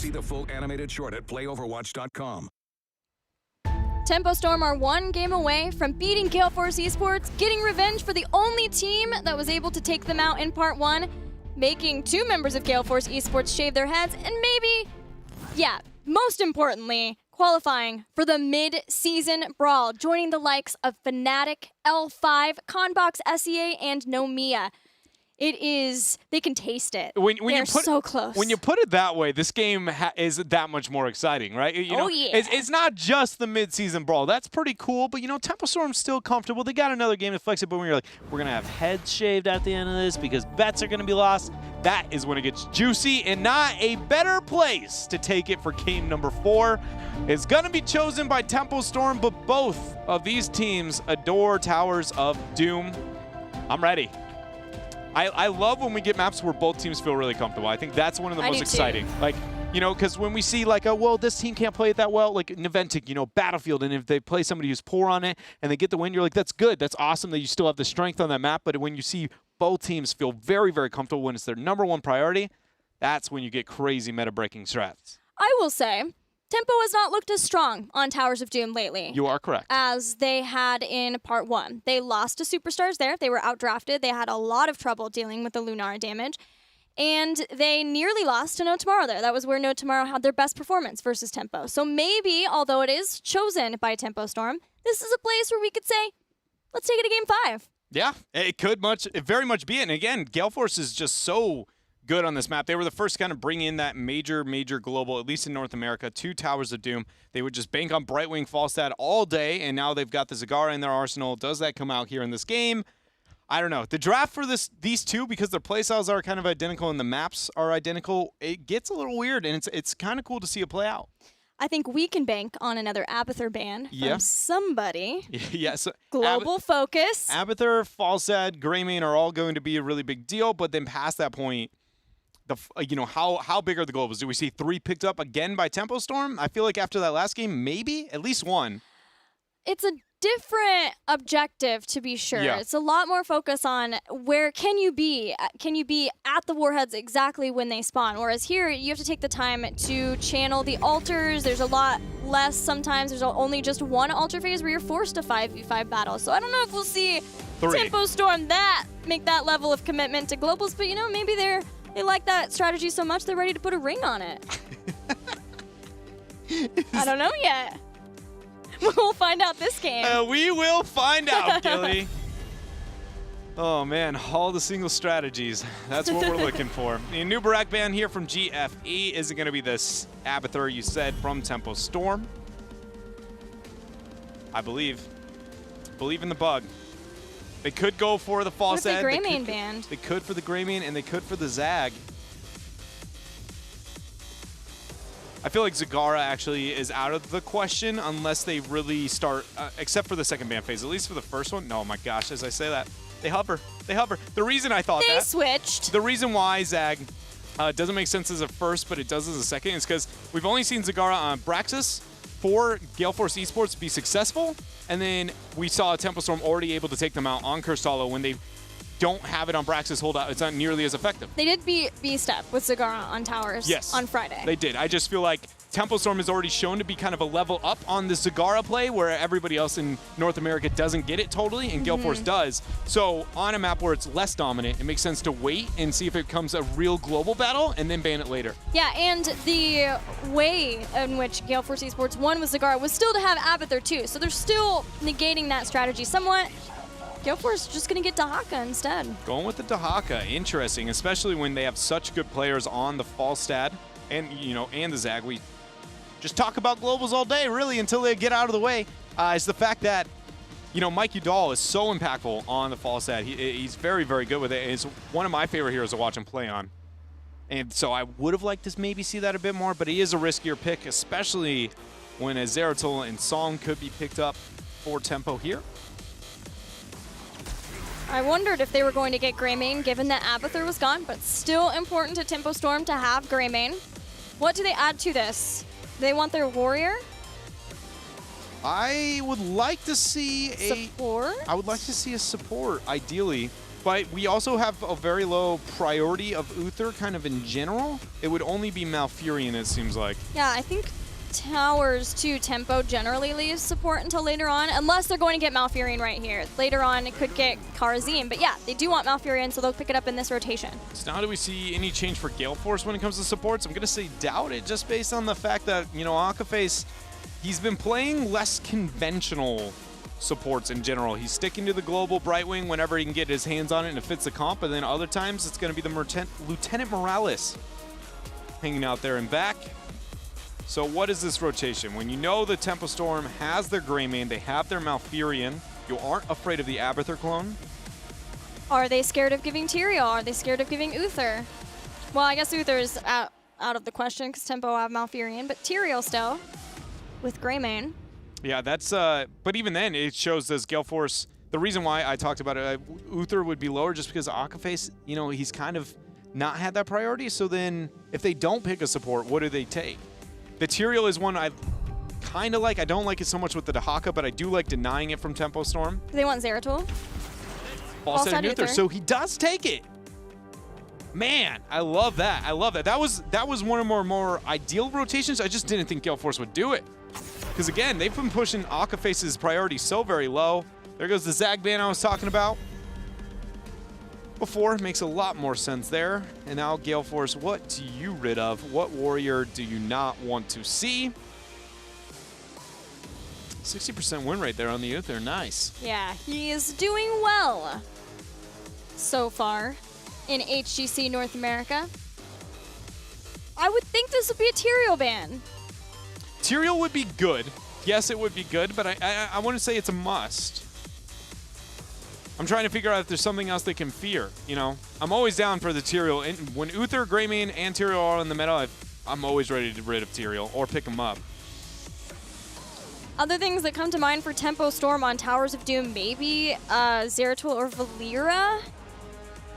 See the full animated short at playoverwatch.com. Tempo Storm are one game away from beating Gale Force eSports, getting revenge for the only team that was able to take them out in Part 1, making 2 members of Gale Force eSports shave their heads, and maybe, yeah, most importantly, qualifying for the mid-season brawl, joining the likes of Fnatic, L5, Conbox, SEA, and Nomiya. It is, they can taste it. They're so close. When you put it that way, this game is that much more exciting, right? You know, yeah. It's not just the mid-season brawl. That's pretty cool, but you know, Tempo Storm's still comfortable. They got another game to flex it, but when you're like, we're going to have heads shaved at the end of this because bets are going to be lost, that is when it gets juicy, and not a better place to take it for game number 4. It's going to be chosen by Tempo Storm, but both of these teams adore Towers of Doom. I'm ready. I love when we get maps where both teams feel really comfortable. I think that's one of the most exciting. Like, you know, because when we see like, well, this team can't play it that well, like Niventic, you know, Battlefield, and if they play somebody who's poor on it and they get the win, you're like, that's good. That's awesome that you still have the strength on that map. But when you see both teams feel very, very comfortable when it's their #1 priority, that's when you get crazy meta-breaking strats. I will say, Tempo has not looked as strong on Towers of Doom lately. You are correct. As they had in Part 1. They lost to Superstars there. They were outdrafted. They had a lot of trouble dealing with the Lunara damage. And they nearly lost to No Tomorrow there. That was where No Tomorrow had their best performance versus Tempo. So maybe, although it is chosen by Tempo Storm, this is a place where we could say, let's take it to Game 5. Yeah, it could very much be it. And again, Gale Force is just so good on this map. They were the first to kind of bring in that major global, at least in North America, 2 Towers of Doom. They would just bank on Brightwing Falstad all day, and now they've got the Zagara in their arsenal. Does that come out here in this game? I don't know. The draft for these two, because their playstyles are kind of identical and the maps are identical, it gets a little weird, and it's kind of cool to see it play out. I think we can bank on another Abathur ban from somebody. Yes. Global focus. Abathur, Falstad, Greymane are all going to be a really big deal, but then past that point, you know, how big are the globals? Do we see 3 picked up again by Tempo Storm? I feel like after that last game, maybe at least 1. It's a different objective, to be sure. Yeah. It's a lot more focus on where can you be? Can you be at the warheads exactly when they spawn? Whereas here, you have to take the time to channel the altars. There's a lot less sometimes. There's only just 1 altar phase where you're forced to 5v5 battle. So I don't know if we'll see 3. Tempo Storm make that level of commitment to globals, but you know, maybe they like that strategy so much they're ready to put a ring on it. I don't know yet. We'll find out this game. We will find out, Gilly. Oh, man. All the single strategies. That's what we're looking for. The new Barak ban here from GFE. Is it going to be this Abathur you said from Tempo Storm? I believe. Believe in the bug. They could go for the Falstad. What if the Greymane banned? They could for the Greymane, and they could for the Zag. I feel like Zagara actually is out of the question unless they really start, except for the second ban phase, at least for the first one. No, my gosh, as I say that, they hover. They hover. The reason I thought they switched. The reason why Zag doesn't make sense as a first, but it does as a second, is because we've only seen Zagara on Braxis for Gale Force eSports be successful, and then we saw Tempo Storm already able to take them out on Kurstalo when they don't have it on Braxis holdout. It's not nearly as effective. They did B-step with Zagara on Towers on Friday. They did. I just feel like Tempo Storm has already shown to be kind of a level up on the Zagara play where everybody else in North America doesn't get it totally, and Gale Force does. So on a map where it's less dominant, it makes sense to wait and see if it becomes a real global battle and then ban it later. Yeah, and the way in which Gale Force eSports won with Zagara was still to have Abathur too. So they're still negating that strategy somewhat. Gale Force just going to get Dahaka instead. Going with the Dahaka, interesting, especially when they have such good players on the Falstad and, you know, and the Zag. We just talk about globals all day, really, until they get out of the way. Is the fact that, you know, Mike Udall is so impactful on the Falstad. He's very, very good with it. He's one of my favorite heroes to watch him play on. And so I would have liked to maybe see that a bit more, but he is a riskier pick, especially when a Zeratul and Song could be picked up for Tempo here. I wondered if they were going to get Greymane, given that Abathur was gone, but still important to Tempo Storm to have Greymane. What do they add to this? Do they want their warrior? I would like to see support? I would like to see a support, ideally. But we also have a very low priority of Uther kind of in general. It would only be Malfurion, it seems like. Yeah, I think Towers to Tempo generally leaves support until later on, unless they're going to get Malfurion right here. Later on, it could get Karazim, but yeah, they do want Malfurion, so they'll pick it up in this rotation. So now do we see any change for Gale Force when it comes to supports? I'm going to say doubt it, just based on the fact that, you know, Akaface, he's been playing less conventional supports in general. He's sticking to the global Brightwing whenever he can get his hands on it and it fits the comp, and then other times it's going to be the Lieutenant Morales hanging out there and back. So what is this rotation? When you know the Tempo Storm has their Greymane, they have their Malfurion, you aren't afraid of the Abathur clone? Are they scared of giving Tyrael? Are they scared of giving Uther? Well, I guess Uther is out of the question because Tempo have Malfurion, but Tyrael still with Greymane. Yeah, that's, but even then, it shows this Gale Force. The reason why I talked about it, Uther would be lower just because Akaface, you know, he's kind of not had that priority. So then if they don't pick a support, what do they take? The Tyrael is one I kind of like. I don't like it so much with the Dahaka, but I do like denying it from Tempo Storm. Do they want Zeratul? False Uther. Uther. So he does take it. Man, I love that. I love that. That was one of our more ideal rotations. I just didn't think Gale Force would do it. Because again, they've been pushing Akaface's priority so very low. There goes the Zag ban I was talking about before. Makes a lot more sense there. And now Gale Force, what do you rid of? What warrior do you not want to see? 60% win rate there on the Uther. Nice. Yeah, he is doing well so far in HGC North America. I would think this would be a Tyrael ban. Tyrael would be good. Yes, it would be good, but I wouldn't say it's a must. I'm trying to figure out if there's something else they can fear, you know? I'm always down for the Tyrael. And when Uther, Greymane, and Tyrael are in the meta, I'm always ready to get rid of Tyrael or pick them up. Other things that come to mind for Tempo Storm on Towers of Doom, maybe Zeratul or Valera.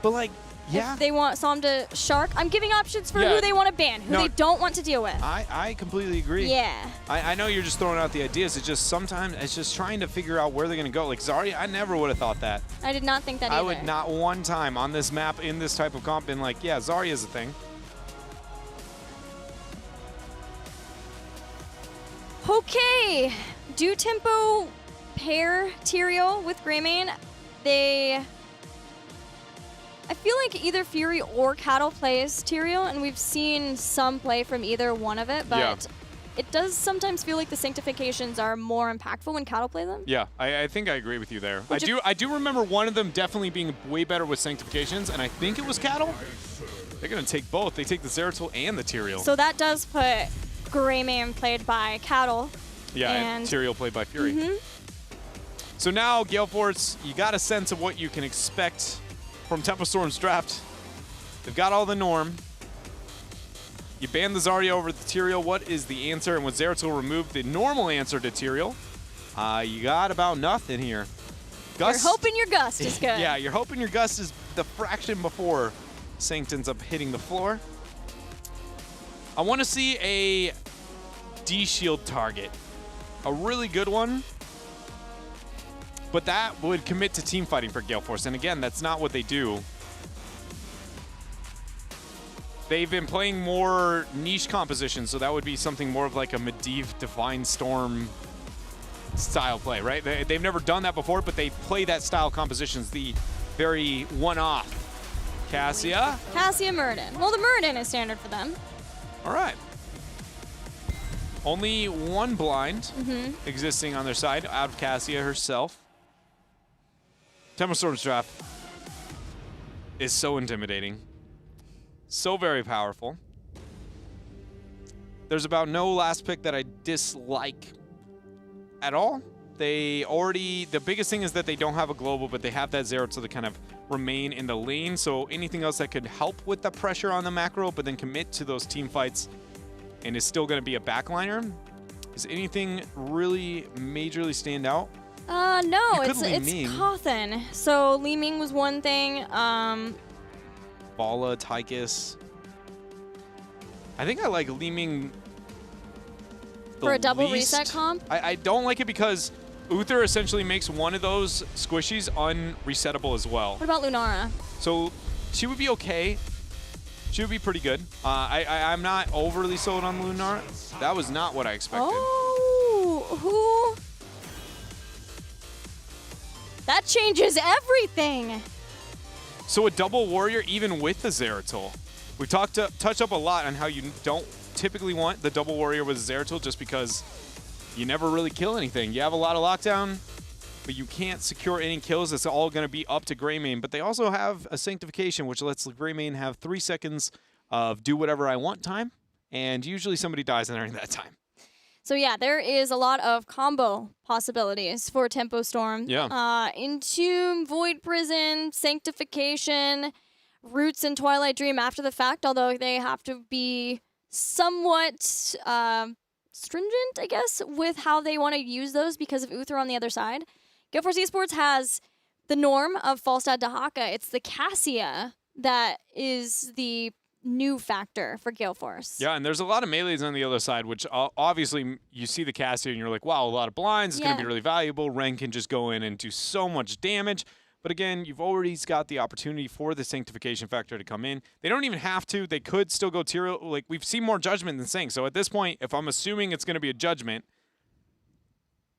But like, yeah. If they want Psalm to Shark. I'm giving options for who they want to ban, who they don't want to deal with. I completely agree. Yeah. I know you're just throwing out the ideas. It's just sometimes it's just trying to figure out where they're going to go. Like Zarya, I never would have thought that. I did not think that either. I would not one time on this map in this type of comp been like, yeah, Zarya is a thing. Okay. Do Tempo pair Tyrael with Greymane? I feel like either Fury or Cattle plays Tyrael, and we've seen some play from either one of it, but it does sometimes feel like the Sanctifications are more impactful when Cattle play them. Yeah, I think I agree with you there. I do remember one of them definitely being way better with Sanctifications, and I think it was Cattle. They're going to take both. They take the Zeratul and the Tyrael. So that does put Greymane played by Cattle. Yeah, and Tyrael played by Fury. So now, Gale Force, you got a sense of what you can expect from Tempo Storm's draft. They've got all the norm. You ban the Zarya over the Tyrael. What is the answer? And with Zeratul removed, the normal answer to Tyrael, you got about nothing here. Gust, you're hoping your Gust is good. Yeah, you're hoping your Gust is the fraction before Sanct ends up hitting the floor. I want to see a D-shield target. A really good one. But that would commit to team fighting for Gale Force. And again, that's not what they do. They've been playing more niche compositions, so that would be something more of like a Medivh Divine Storm style play, right? They've never done that before, but they play that style compositions, the very one-off. Cassia? Cassia Muradin. Well, the Muradin is standard for them. All right. Only one blind existing on their side, out of Cassia herself. Tempo Storm's draft is so intimidating. So very powerful. There's about no last pick that I dislike at all. The biggest thing is that they don't have a global, but they have that Zeratul to kind of remain in the lane. So anything else that could help with the pressure on the macro, but then commit to those team fights and is still going to be a backliner. Does anything really majorly stand out? No, it's Cawthon. So Li Ming was one thing. Bala, Tychus. I think I like Li Ming for a double reset comp? I don't like it because Uther essentially makes one of those squishies unresettable as well. What about Lunara? So she would be okay. She would be pretty good. I'm not overly sold on Lunara. That was not what I expected. Oh, who? That changes everything. So a double warrior even with the Zeratul. We touched up a lot on how you don't typically want the double warrior with Zeratul just because you never really kill anything. You have a lot of lockdown, but you can't secure any kills. It's all going to be up to Greymane. But they also have a Sanctification, which lets Greymane have 3 seconds of do whatever I want time, and usually somebody dies during that time. So yeah, there is a lot of combo possibilities for Tempo Storm. Yeah. Entomb, Void Prison, Sanctification, Roots, and Twilight Dream after the fact, although they have to be somewhat stringent, I guess, with how they want to use those because of Uther on the other side. Gale Force eSports has the norm of Falstad Dahaka. It's the Cassia that is the new factor for Gale Force. Yeah, and there's a lot of melees on the other side, which obviously you see the Cassia and you're like, wow, a lot of blinds. It's going to be really valuable. Ren can just go in and do so much damage. But again, you've already got the opportunity for the Sanctification factor to come in. They don't even have to. They could still go tier. Like, we've seen more Judgment than Sanct. So at this point, if I'm assuming it's going to be a Judgment,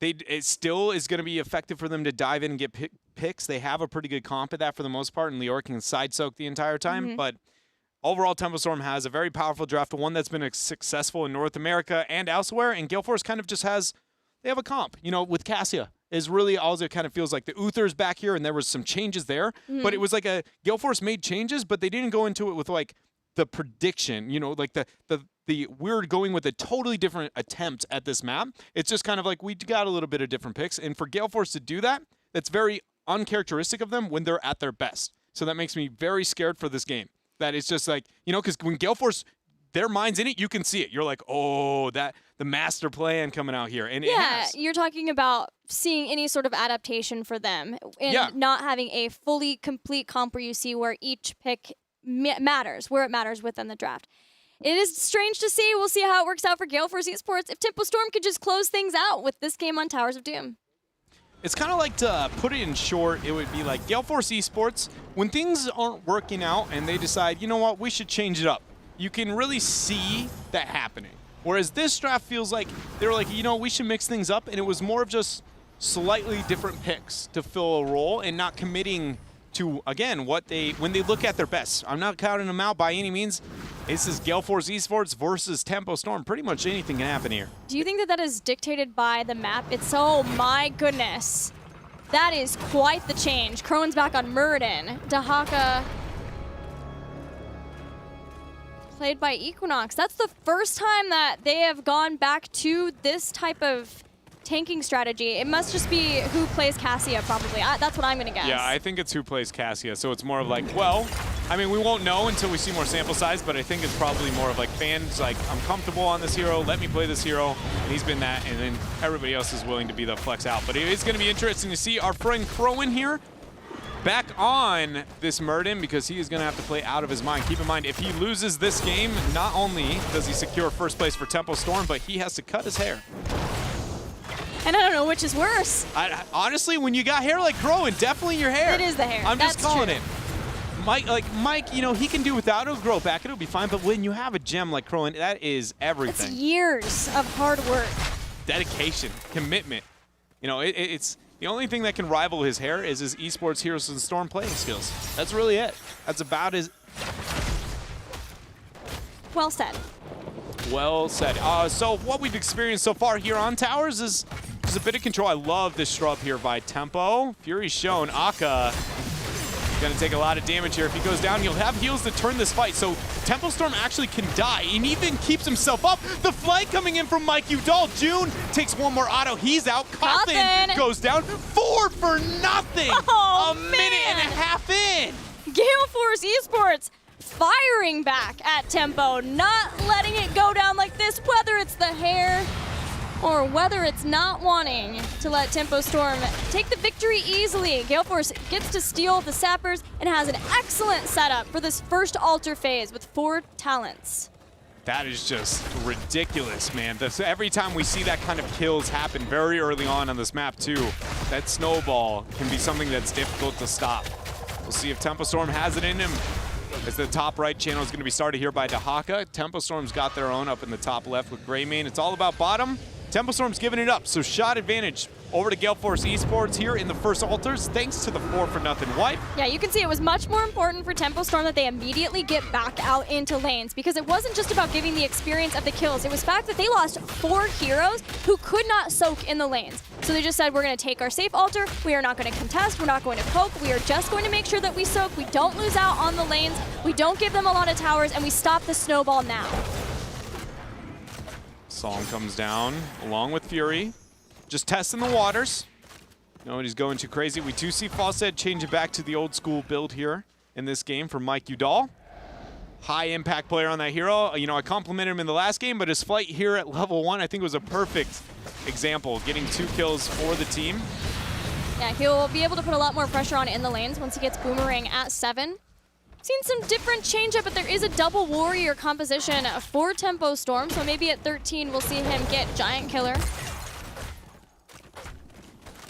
it still is going to be effective for them to dive in and get picks. They have a pretty good comp at that for the most part, and Lior can side soak the entire time. But overall, Tempo Storm has a very powerful draft, one that's been successful in North America and elsewhere, and Gale Force kind of just has, they have a comp, you know, with Cassia. Is really all it kind of feels like. The Uther's back here, and there was some changes there, but it was like a Gale Force made changes, but they didn't go into it with like the prediction, you know, like the we're going with a totally different attempt at this map. It's just kind of like we got a little bit of different picks, and for Gale Force to do that, that's very uncharacteristic of them when they're at their best. So that makes me very scared for this game. That it's just like, you know, because when Gale Force, their mind's in it, you can see it. You're like, oh, that the master plan coming out here. And yeah, you're talking about seeing any sort of adaptation for them and not having a fully complete comp where you see where each pick matters, where it matters within the draft. It is strange to see. We'll see how it works out for Gale Force eSports if Tempo Storm could just close things out with this game on Towers of Doom. It's kind of like, to put it in short, it would be like Gale Force eSports, when things aren't working out and they decide, you know what, we should change it up. You can really see that happening. Whereas this draft feels like they were like, you know, we should mix things up, and it was more of just slightly different picks to fill a role and not committing to, again, when they look at their best. I'm not counting them out by any means. This is Gale Force eSports versus Tempo Storm. Pretty much anything can happen here. Do you think that that is dictated by the map? It's, oh my goodness. That is quite the change. Crone's back on Muradin. Dahaka played by Equinox. That's the first time that they have gone back to this type of tanking strategy. It must just be who plays Cassia, probably. That's what I'm going to guess. Yeah, I think it's who plays Cassia. So it's more of like, well, I mean, we won't know until we see more sample size, but I think it's probably more of like fans like, I'm comfortable on this hero, let me play this hero, and he's been that, and then everybody else is willing to be the flex out. But it is going to be interesting to see our friend Crowan here back on this Muradin, because he is going to have to play out of his mind. Keep in mind, if he loses this game, not only does he secure first place for Tempo Storm, but he has to cut his hair. And I don't know which is worse. Honestly, when you got hair like Crowan, definitely your hair. It is the hair. I'm just calling true. it. Mike, you know, he can do without it. It'll grow back. It'll be fine. But when you have a gem like Crowan, that is everything. It's years of hard work. Dedication, commitment. You know, it's the only thing that can rival his hair is his esports Heroes of the Storm playing skills. That's really it. That's about his. Well said. Well said. So what we've experienced so far here on Towers is a bit of control. I love this shrub here by Tempo. Fury shown. Akka going to take a lot of damage here. If he goes down, he'll have heals to turn this fight. So Tempo Storm actually can die and even keeps himself up. The flight coming in from Mike Udall. June takes one more auto. He's out. Coffin goes down. 4 for nothing. Oh, a minute and a half in. Gale Force eSports firing back at Tempo, not letting it go down like this, whether it's the hair or whether it's not wanting to let Tempo Storm take the victory easily. Gale Force gets to steal the Sappers and has an excellent setup for this first altar phase with 4 talents. That is just ridiculous, man. Every time we see that kind of kills happen very early on this map, too, that snowball can be something that's difficult to stop. We'll see if Tempo Storm has it in him. As the top right channel is going to be started here by Dahaka. Tempo Storm's got their own up in the top left with Greymane. It's all about bottom. Tempo Storm's giving it up, so shot advantage over to Gale Force eSports here in the first altars, thanks to the 4-for-0 wipe. Yeah, you can see it was much more important for Tempo Storm that they immediately get back out into lanes, because it wasn't just about giving the experience of the kills. It was the fact that they lost 4 heroes who could not soak in the lanes. So they just said, we're going to take our safe altar, we are not going to contest, we're not going to poke, we are just going to make sure that we soak, we don't lose out on the lanes, we don't give them a lot of towers, and we stop the snowball now. Psalm comes down along with Fury. Just testing the waters. Nobody's going too crazy. We do see Fawcett change it back to the old school build here in this game from Mike Udall. High impact player on that hero. You know, I complimented him in the last game, but his fight here at level 1 I think was a perfect example, getting 2 kills for the team. Yeah, he'll be able to put a lot more pressure on in the lanes once he gets Boomerang at 7. Seen some different change-up, but there is a double warrior composition for Tempo Storm, so maybe at 13 we'll see him get Giant Killer.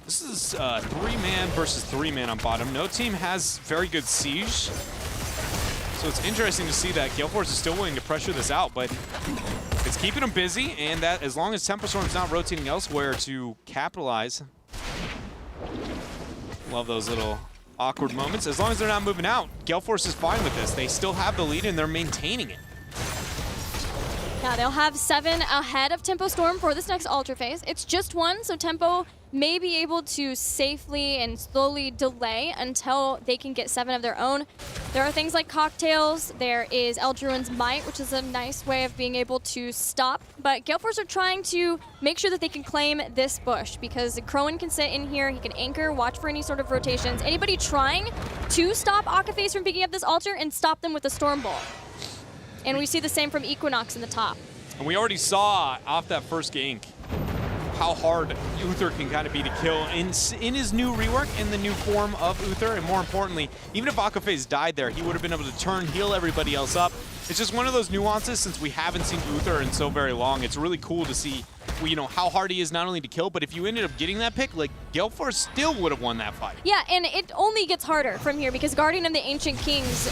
This is 3-man versus 3-man on bottom. No team has very good siege. So it's interesting to see that Gale Force is still willing to pressure this out, but it's keeping them busy, and that as long as Tempo Storm's not rotating elsewhere to capitalize. Love those little awkward moments. As long as they're not moving out, Gale Force is fine with this. They still have the lead and they're maintaining it. Yeah, they'll have 7 ahead of Tempo Storm for this next altar phase. It's just 1, so Tempo may be able to safely and slowly delay until they can get 7 of their own. There are things like cocktails. There is Eldruin's Might, which is a nice way of being able to stop. But Gale Force are trying to make sure that they can claim this bush, because Crowan can sit in here, he can anchor, watch for any sort of rotations. Anybody trying to stop Akaface from picking up this altar and stop them with the Storm Bolt. And we see the same from Equinox in the top. And we already saw off that first gank how hard Uther can kind of be to kill in his new rework, in the new form of Uther. And more importantly, even if Akaface died there, he would have been able to turn, heal everybody else up. It's just one of those nuances, since we haven't seen Uther in so very long. It's really cool to see, you know, how hard he is not only to kill, but if you ended up getting that pick, like, Gale Force still would have won that fight. Yeah, and it only gets harder from here, because Guardian of Ancient Kings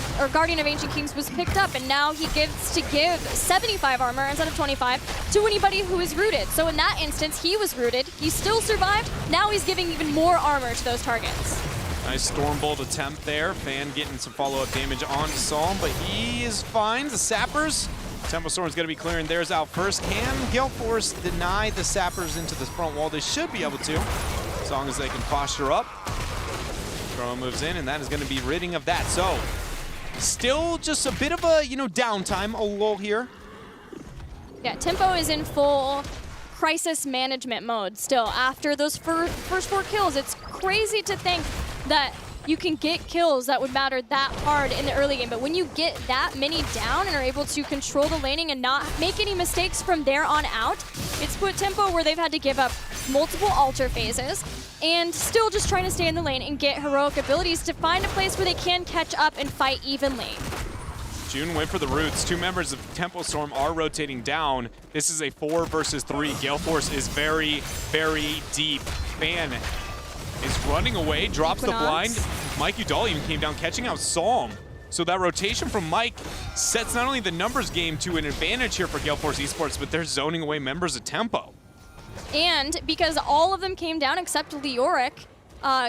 was picked up, and now he gets to give 75 armor instead of 25 to anybody who is rooted. So in that instance, he was rooted, he still survived, now he's giving even more armor to those targets. Nice Stormbolt attempt there. Fan getting some follow-up damage on Psalm, but he is fine. The Sappers, Tempo Storm's going to be clearing theirs out first. Can Gale Force deny the Sappers into the front wall? They should be able to, as long as they can posture up. Throw moves in, and that is going to be ridding of that. So, still just a bit of a, you know, downtime, a lull here. Yeah, Tempo is in full crisis management mode still after those first 4 kills. It's crazy to think that you can get kills that would matter that hard in the early game, but when you get that many down and are able to control the laning and not make any mistakes from there on out, it's put Tempo where they've had to give up multiple altar phases and still just trying to stay in the lane and get heroic abilities to find a place where they can catch up and fight evenly. June went for the roots. 2 members of Tempo Storm are rotating down. This is a 4 versus 3. Gale Force is very, very deep. Fan is running away, drops Equinox. the blind. Mike Udall even came down, catching out Psalm. So that rotation from Mike sets not only the numbers game to an advantage here for Gale Force eSports, but they're zoning away members of Tempo. And because all of them came down except Leoric,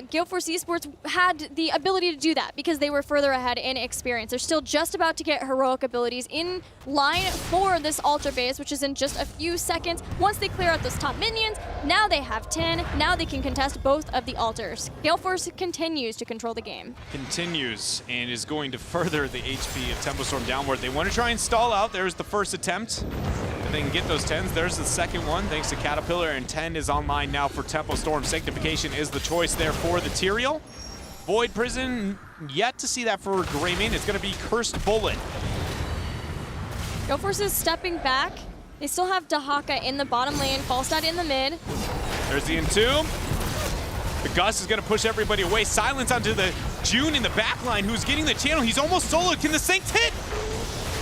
Gale Force eSports had the ability to do that because they were further ahead in experience. They're still just about to get heroic abilities in line for this altar phase, which is in just a few seconds. Once they clear out those top minions, now they have 10. Now they can contest both of the altars. Gale Force continues to control the game. Continues and is going to further the HP of Tempo Storm downward. They want to try and stall out. There's the first attempt. If they can get those 10s, there's the second one, thanks to Caterpillar, and 10 is online now for Tempo Storm. Sanctification is the choice there for the Tyrael. Void Prison, yet to see that for Greymane. It's going to be Cursed Bullet. Gale Force is stepping back. They still have Dahaka in the bottom lane, Falstad in the mid. There's the Entomb. The Gus is going to push everybody away. Silence onto the June in the back line, who's getting the channel. He's almost soloed. Can the Saints hit?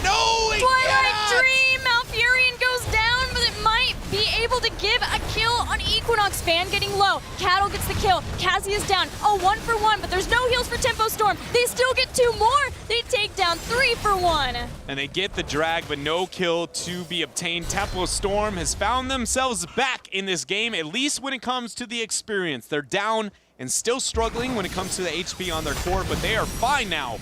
No, he Twilight cannot! Dream to give a kill on Equinox. Fan getting low. Cattle gets the kill. Cassie is down. Oh, 1 for 1, but there's no heals for Tempo Storm. They still get 2 more. They take down 3 for 1. And they get the drag, but no kill to be obtained. Tempo Storm has found themselves back in this game, at least when it comes to the experience. They're down and still struggling when it comes to the HP on their core, but they are fine now.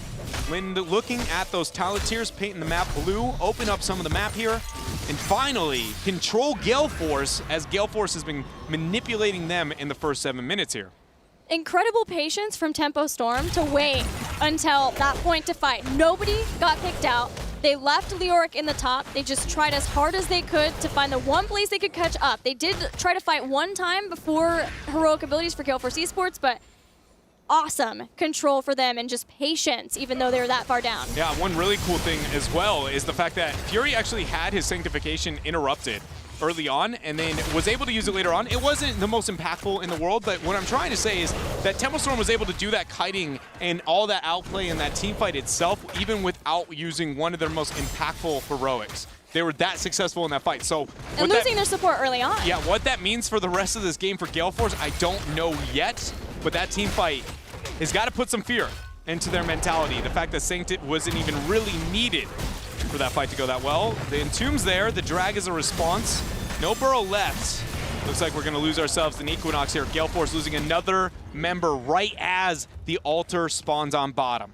When looking at those talent tiers, painting the map blue, open up some of the map here, and finally control Gale Force, as Gale Force has been manipulating them in the first 7 minutes here. Incredible patience from Tempo Storm to wait until that point to fight. Nobody got picked out. They left Leoric in the top. They just tried as hard as they could to find the one place they could catch up. They did try to fight one time before heroic abilities for Gale Force eSports, but awesome control for them and just patience, even though they were that far down. Yeah, one really cool thing as well is the fact that Fury actually had his sanctification interrupted early on and then was able to use it later on. It wasn't the most impactful in the world, but what I'm trying to say is that Tempo Storm was able to do that kiting and all that outplay in that team fight itself, even without using one of their most impactful heroics. They were that successful in that fight. So and losing their support early on. Yeah, what that means for the rest of this game for Gale Force, I don't know yet, but that team fight has got to put some fear into their mentality. The fact that Sanctit wasn't even really needed for that fight to go that well. The Entomb's there, the drag is a response. No burrow left. Looks like we're gonna lose ourselves in Equinox here. Gale Force losing another member right as the altar spawns on bottom.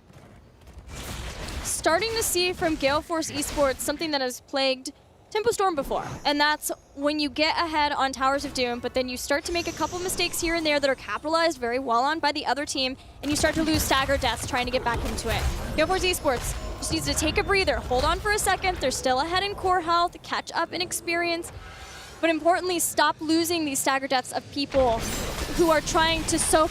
Starting to see from Gale Force eSports something that has plagued Tempo Storm before, and that's when you get ahead on Towers of Doom, but then you start to make a couple mistakes here and there that are capitalized very well on by the other team, and you start to lose stagger deaths trying to get back into it. Gale Force eSports just needs to take a breather, hold on for a second. They're still ahead in core health, catch up in experience, but importantly, stop losing these stagger deaths of people who are trying to soak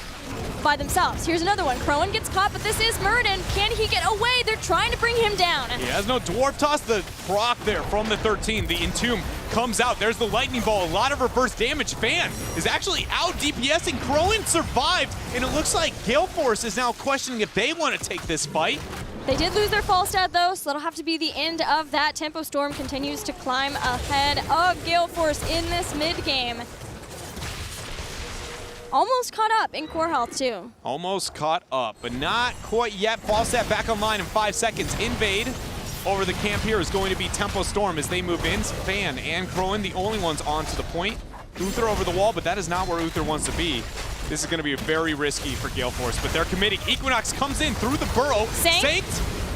by themselves. Here's another one. Crowan gets caught, but this is Murden. Can he get away? They're trying to bring him down. He has no dwarf toss. The proc there from the 13. The Entomb comes out. There's the lightning ball. A lot of reverse damage. Fan is actually out DPSing. Crowan survived, and it looks like Gale Force is now questioning if they want to take this fight. They did lose their Falstad though, so that'll have to be the end of that. Tempo Storm continues to climb ahead of Gale Force in this mid-game. Almost caught up in core health too. Almost caught up, but not quite yet. Falstad back online in 5 seconds. Invade over the camp here is going to be Tempo Storm as they move in. Fan and Crowan, the only ones onto the point. Uther over the wall, but that is not where Uther wants to be. This is going to be very risky for Gale Force, but they're committing. Equinox comes in through the burrow. Saint.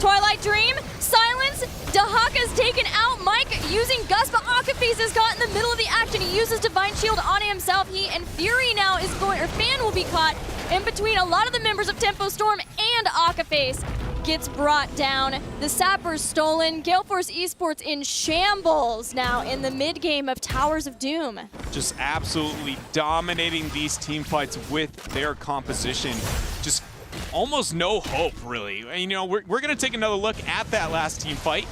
Twilight Dream, Silence, Dahaka's taken out. Mike using Gus, but Akaface is caught in the middle of the action. He uses Divine Shield on himself. He and Fury now is going, or Fan will be caught in between a lot of the members of Tempo Storm, and Akaface gets brought down. The Sapper's stolen. Gale Force eSports in shambles now in the mid-game of Towers of Doom. Just absolutely dominating these team fights with their composition. Just almost no hope, really. And, you know, we're going to take another look at that last team fight,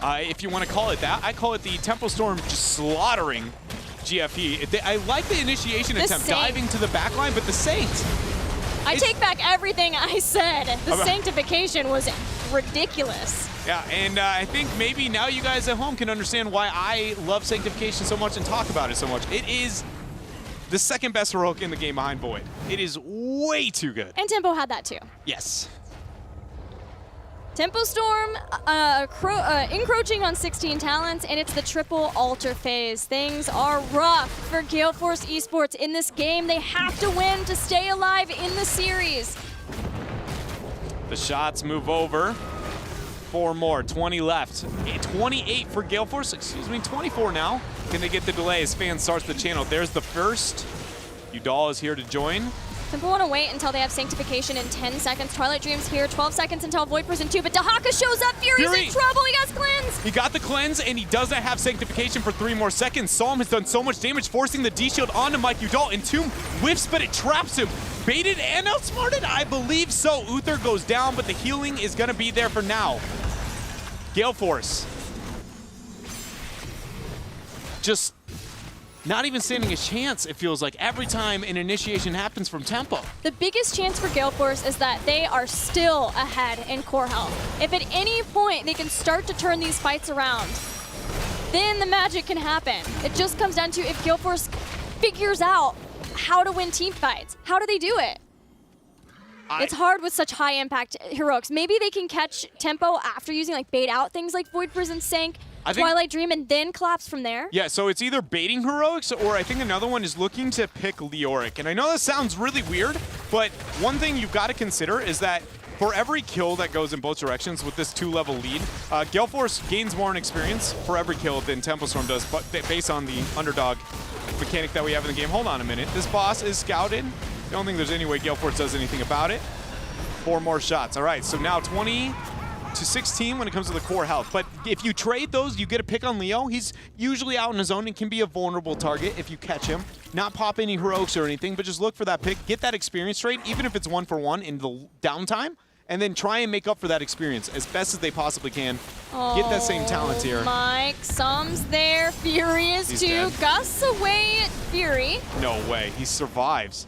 if you want to call it that. I call it the Tempo Storm just slaughtering GFE. I like the initiation attempt, diving to the backline, but the Saint. I take back everything I said. The sanctification was ridiculous. Yeah, and I think maybe now you guys at home can understand why I love sanctification so much and talk about it so much. It is the second best heroic in the game behind Void. It is way too good. And Tempo had that too. Yes. Tempo Storm encroaching on 16 talents, and it's the triple altar phase. Things are rough for Gale Force eSports in this game. They have to win to stay alive in the series. The shots move over. 4 more, 20 left. 28 for Gale Force, 24 now. Can they get the delay as Fan starts the channel? There's the first. Udall is here to join. Tempo want to wait until they have Sanctification in 10 seconds. Twilight Dream's here, 12 seconds until Void Prison 2, but Dahaka shows up. Fury's in trouble, he got Cleanse! He got the Cleanse, and he doesn't have Sanctification for 3 more seconds. Psalm has done so much damage, forcing the D-Shield onto Mike Udall. Entomb whiffs, but it traps him. Baited and outsmarted? I believe so. Uther goes down, but the healing is going to be there for now. Gale Force. Just not even standing a chance, it feels like, every time an initiation happens from Tempo. The biggest chance for Gale Force is that they are still ahead in core health. If at any point they can start to turn these fights around, then the magic can happen. It just comes down to if Gale Force figures out how to win team fights. How do they do it? It's hard with such high impact heroics. Maybe they can catch tempo after using like bait out things like Void Prison, Sank, Twilight Dream, and then collapse from there. Yeah, so it's either baiting heroics, or I think another one is looking to pick Leoric. And I know that sounds really weird, but one thing you've got to consider is that for every kill that goes in both directions with this 2-level lead, Gale Force gains more in experience for every kill than Tempo Storm does, but based on the underdog mechanic that we have in the game. Hold on a minute. This boss is scouted. I don't think there's any way Gale Force does anything about it. 4 more shots. All right, so now 20 to 16 when it comes to the core health. But if you trade those, you get a pick on Leo. He's usually out in his own and can be a vulnerable target if you catch him. Not pop any heroics or anything, but just look for that pick. Get that experience trade, even if it's 1-for-1 in the downtime, and then try and make up for that experience as best as they possibly can. Get that same talent here. Mike, Sum's there. Fury is too. Dead. Gus away at Fury. No way. He survives.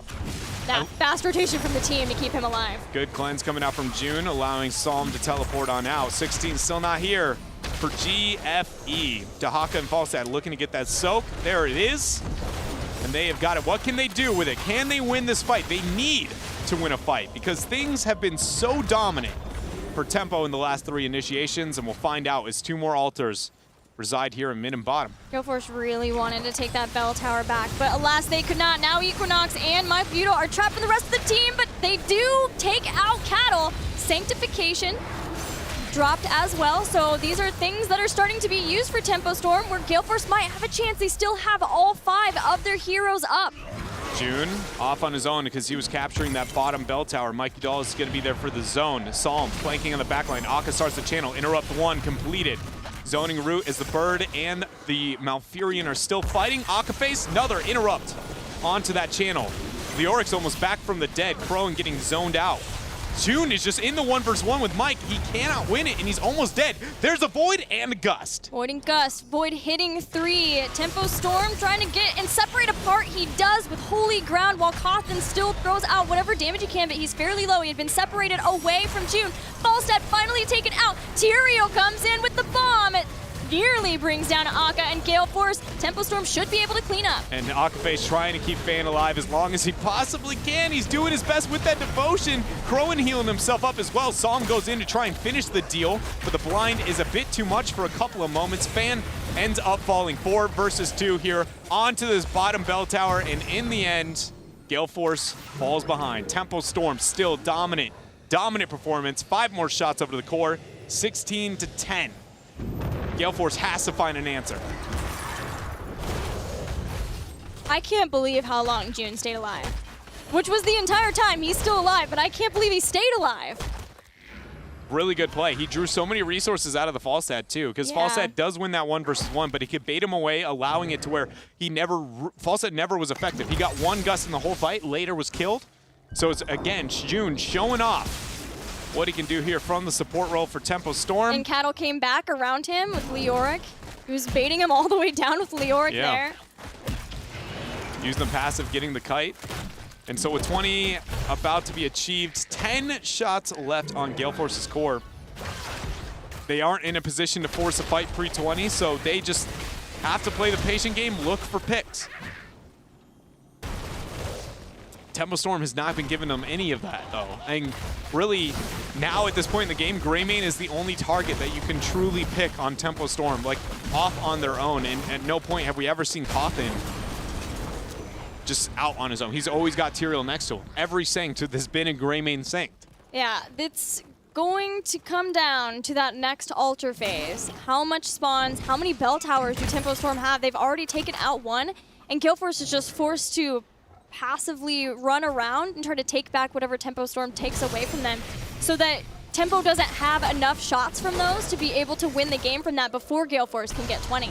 That fast rotation from the team to keep him alive. Good cleanse coming out from June, allowing Psalm to teleport on out. 16 still not here for GFE. Dahaka and Falstad looking to get that soak. There it is. And they have got it. What can they do with it? Can they win this fight? They need to win a fight because things have been so dominant for Tempo in the last 3 initiations, and we'll find out as 2 more altars reside here in mid and bottom. Gale Force really wanted to take that bell tower back, but alas, they could not. Now Equinox and Mike Buto are trapped in the rest of the team, but they do take out Cattle. Sanctification dropped as well, so these are things that are starting to be used for Tempo Storm, where Gale Force might have a chance. They still have all 5 of their heroes up. June off on his own because he was capturing that bottom bell tower. Mike Udall is going to be there for the zone. Psalm flanking on the backline. Akka starts the channel. Interrupt 1 completed. Zoning route as the Bird and the Malfurion are still fighting. Akaface, another interrupt onto that channel. Leoric's almost back from the dead. Crone getting zoned out. June is just in the 1-versus-1 with Mike. He cannot win it, and he's almost dead. There's a Void and a Gust. Void and Gust. Void hitting 3. Tempo Storm trying to get and separate apart. He does with Holy Ground, while Cawthon still throws out whatever damage he can, but he's fairly low. He had been separated away from June. Falstad finally taken out. Tyrael comes in with the bomb. It nearly brings down Akka and Gale Force. Tempo Storm should be able to clean up. And Akaface trying to keep Fan alive as long as he possibly can. He's doing his best with that devotion. Crowan healing himself up as well. Psalm goes in to try and finish the deal, but the blind is a bit too much for a couple of moments. Fan ends up falling 4 versus 2 here onto this bottom bell tower, and in the end, Gale Force falls behind. Tempo Storm still dominant performance. 5 more shots over to the core, 16 to 10. Gale Force has to find an answer. I can't believe how long June stayed alive. Which was the entire time. He's still alive, but I can't believe he stayed alive. Really good play. He drew so many resources out of the Falstad too, because Falstad does win that 1-versus-1, but he could bait him away, allowing it to where Falstad never was effective. He got 1 Gust in the whole fight, later was killed. So it's, again, June showing off what he can do here from the support role for Tempo Storm. And Cattle came back around him with Leoric. He was baiting him all the way down with Leoric there. Using the passive, getting the kite. And so with 20 about to be achieved, 10 shots left on Gale Force's core. They aren't in a position to force a fight pre-20, so they just have to play the patient game, look for picks. Tempo Storm has not been giving them any of that, though. And really, now at this point in the game, Greymane is the only target that you can truly pick on Tempo Storm, like off on their own. And at no point have we ever seen Cawthon just out on his own. He's always got Tyrael next to him. Every Sanct has been a Greymane Sanct. Yeah, it's going to come down to that next altar phase. How much spawns, how many bell towers do Tempo Storm have? They've already taken out 1, and Gale Force is just forced to passively run around and try to take back whatever Tempo Storm takes away from them, so that Tempo doesn't have enough shots from those to be able to win the game from that before Gale Force can get 20.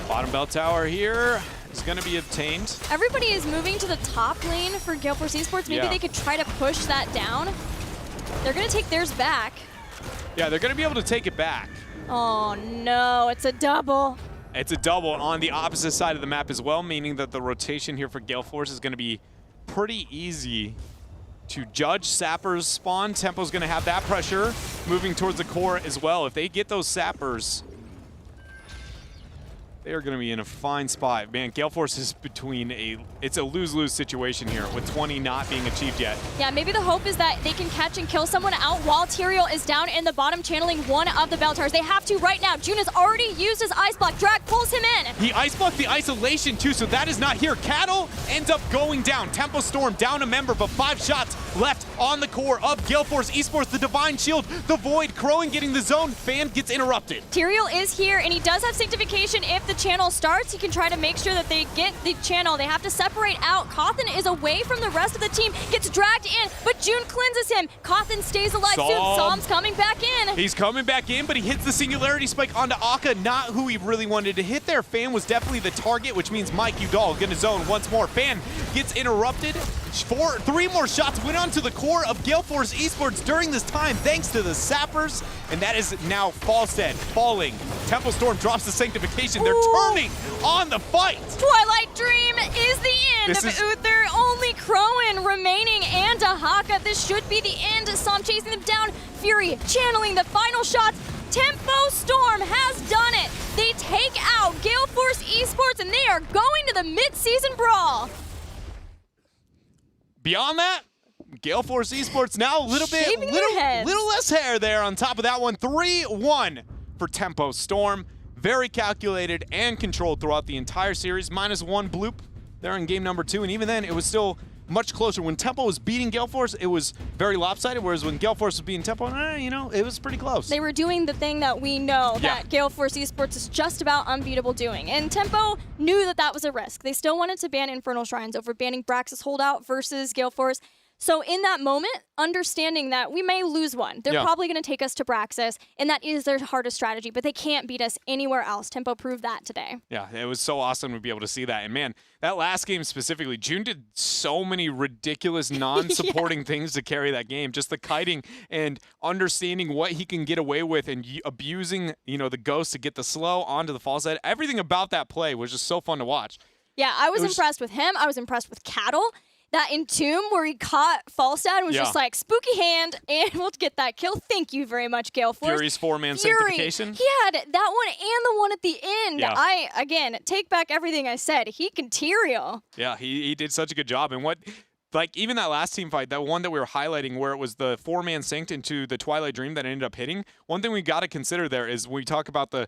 Bottom bell tower here is going to be obtained. Everybody is moving to the top lane for Gale Force eSports. Maybe they could try to push that down. They're going to take theirs back. Yeah, they're going to be able to take it back. Oh no, it's a double. It's a double on the opposite side of the map as well, meaning that the rotation here for Gale Force is going to be pretty easy to judge. Sappers spawn. Tempo's going to have that pressure moving towards the core as well. If they get those Sappers, They are going to be in a fine spot. Man, Gale Force is it's a lose-lose situation here with 20 not being achieved yet. Yeah, maybe the hope is that they can catch and kill someone out while Tyrael is down in the bottom channeling one of the Bell Towers. They have to right now. June has already used his Ice Block. Drag pulls him in. He Ice Blocked the isolation too, so that is not here. Cattle ends up going down. Tempo Storm down a member, but 5 shots left on the core of Gale Force eSports. The Divine Shield, the Void, Crowing getting the zone. Fan gets interrupted. Tyrael is here, and he does have Sanctification. If the channel starts, he can try to make sure that they get the channel. They have to separate out. Cawthon is away from the rest of the team, gets dragged in, but June cleanses him. Cawthon stays alive soon. Psalm's coming back in. He's coming back in, but he hits the Singularity Spike onto Akka, not who he really wanted to hit there. Fan was definitely the target, which means Mike Udall gonna zone once more. Fan gets interrupted. 3 more shots went onto the core of Gale Force eSports during this time, thanks to the Sappers, and that is now Falstead falling. Temple Storm drops the Sanctification. They're turning on the fight. Twilight Dream is the end of Uther. Only Crowan remaining and Ahaka. This should be the end. Psalm chasing them down. Fury channeling the final shots. Tempo Storm has done it. They take out Gale Force eSports, and they are going to the mid-season brawl. Beyond that, Gale Force eSports now a little less hair there on top of that one. 3-1 for Tempo Storm. Very calculated and controlled throughout the entire series. -1 bloop there in game number 2, and even then it was still much closer. When Tempo was beating Gale Force, it was very lopsided, whereas when Gale Force was beating Tempo, it was pretty close. They were doing the thing that we know that Gale Force eSports is just about unbeatable doing, and Tempo knew that that was a risk. They still wanted to ban Infernal Shrines over banning Brax's Holdout versus Gale Force. So in that moment, understanding that we may lose one, they're probably going to take us to Braxis, and that is their hardest strategy, but they can't beat us anywhere else. Tempo proved that today. Yeah, it was so awesome to be able to see that. And man, that last game specifically, June did so many ridiculous non-supporting things to carry that game. Just the kiting and understanding what he can get away with and abusing, the ghost to get the slow onto the false head. Everything about that play was just so fun to watch. Yeah, I was impressed with him. I was impressed with Cattle. That Entomb where he caught Falstad and was just like, spooky hand, and we'll get that kill. Thank you very much, Gale Force. Fury's 4-man Sanctification. He had that one and the one at the end. Yeah. Again, take back everything I said. He can Tyrael. Yeah, he did such a good job. And even that last team fight, that one that we were highlighting where it was the 4-man synced into the Twilight Dream that ended up hitting, one thing we got to consider there is when we talk about the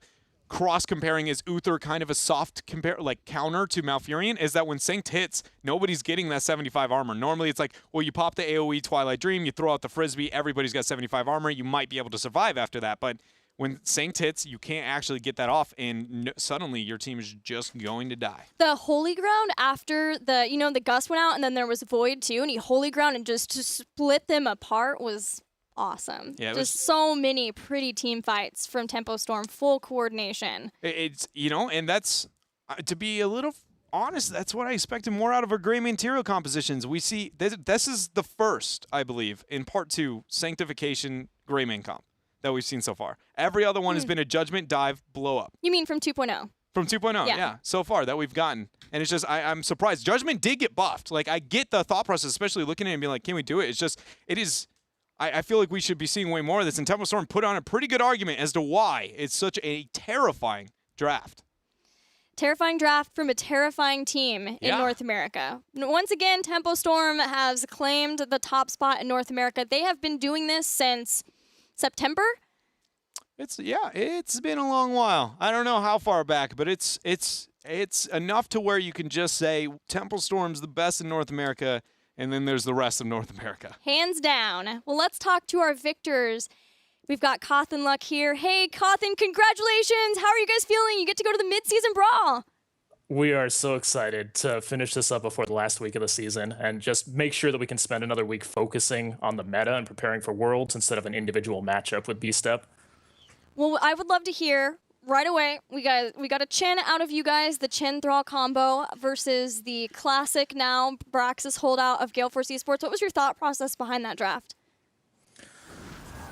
cross-comparing, is Uther kind of a soft counter to Malfurion, is that when Synced hits, nobody's getting that 75 armor. Normally it's like, well, you pop the AoE Twilight Dream, you throw out the Frisbee, everybody's got 75 armor, you might be able to survive after that, but when Synced hits, you can't actually get that off, and suddenly your team is just going to die. The Holy Ground after the Gust went out, and then there was Void too, and he Holy Ground and just to split them apart was awesome. Yeah, just so many pretty team fights from Tempo Storm, full coordination. It's, and that's, to be a little honest, that's what I expected more out of our gray material compositions. We see, this is the first, I believe, in part 2, Sanctification gray main comp that we've seen so far. Every other one has been a Judgment, Dive, Blow Up. You mean from 2.0? From 2.0, yeah, so far that we've gotten. And it's just, I'm surprised. Judgment did get buffed. Like, I get the thought process, especially looking at it and being like, can we do it? It's just, it is... I feel like we should be seeing way more of this, and Tempo Storm put on a pretty good argument as to why it's such a terrifying draft. Terrifying draft from a terrifying team in North America. Once again, Tempo Storm has claimed the top spot in North America. They have been doing this since September. It's been a long while. I don't know how far back, but it's enough to where you can just say Tempo Storm's the best in North America. And then there's the rest of North America. Hands down. Well, let's talk to our victors. We've got Cawthon Luck here. Hey, Cawthon, congratulations. How are you guys feeling? You get to go to the mid-season brawl. We are so excited to finish this up before the last week of the season and just make sure that we can spend another week focusing on the meta and preparing for Worlds instead of an individual matchup with B-Step. Well, I would love to hear right away. We got a Chen out of you guys, the Chen Thrall combo versus the classic now Braxis holdout of Gale Force eSports. What was your thought process behind that draft?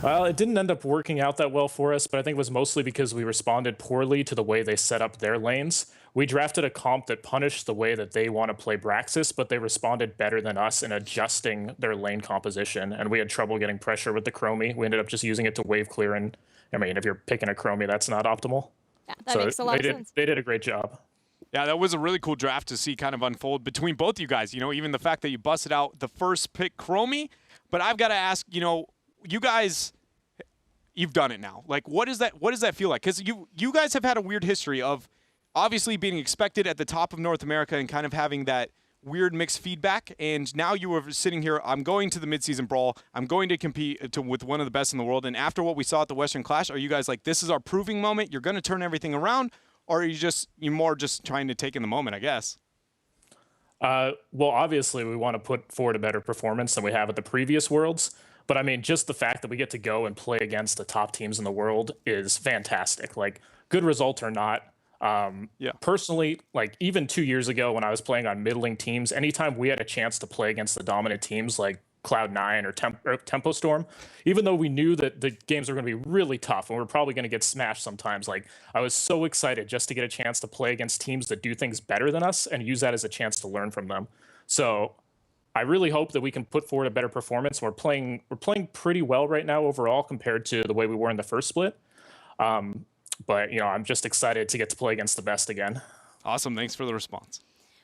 Well, it didn't end up working out that well for us, but I think it was mostly because we responded poorly to the way they set up their lanes. We drafted a comp that punished the way that they want to play Braxis, but they responded better than us in adjusting their lane composition, and we had trouble getting pressure with the Chromie. We ended up just using it to wave clear, and I mean, if you're picking a Chromie, that's not optimal. Yeah, that makes a lot of sense. They did a great job. Yeah, that was a really cool draft to see kind of unfold between both you guys. You know, even the fact that you busted out the first pick, Chromie. But I've got to ask, you know, you guys, you've done it now. Like, what does that feel like? Because you guys have had a weird history of obviously being expected at the top of North America and kind of having that weird mixed feedback. And now you are sitting here, I'm going to the midseason brawl. I'm going to compete with one of the best in the world. And after what we saw at the Western Clash, are you guys like, this is our proving moment? You're going to turn everything around? Or are you more just trying to take in the moment, I guess? Well, obviously, we want to put forward a better performance than we have at the previous Worlds. But I mean, just the fact that we get to go and play against the top teams in the world is fantastic. Like, good result or not. Personally, like even 2 years ago when I was playing on middling teams, anytime we had a chance to play against the dominant teams like Cloud9 or Tempo Storm, even though we knew that the games were going to be really tough and we are probably going to get smashed sometimes, like I was so excited just to get a chance to play against teams that do things better than us and use that as a chance to learn from them. So I really hope that we can put forward a better performance. We're playing pretty well right now overall compared to the way we were in the first split. But, you know, I'm just excited to get to play against the best again. Awesome. Thanks for the response.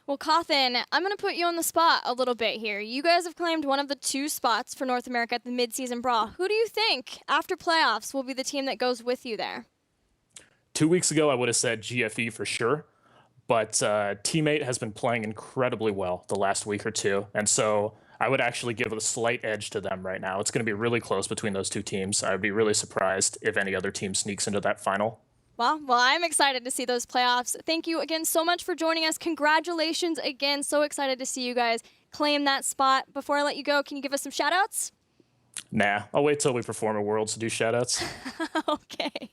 Well, Cawthon, I'm going to put you on the spot a little bit here. You guys have claimed one of the 2 spots for North America at the midseason brawl. Who do you think, after playoffs, will be the team that goes with you there? 2 weeks ago, I would have said GFE for sure. But Teammate has been playing incredibly well the last week or two. And so I would actually give a slight edge to them right now. It's going to be really close between those 2 teams. I would be really surprised if any other team sneaks into that final. Well, I'm excited to see those playoffs. Thank you again so much for joining us. Congratulations again. So excited to see you guys claim that spot. Before I let you go, can you give us some shout-outs? Nah, I'll wait till we perform at Worlds to do shout-outs. Okay.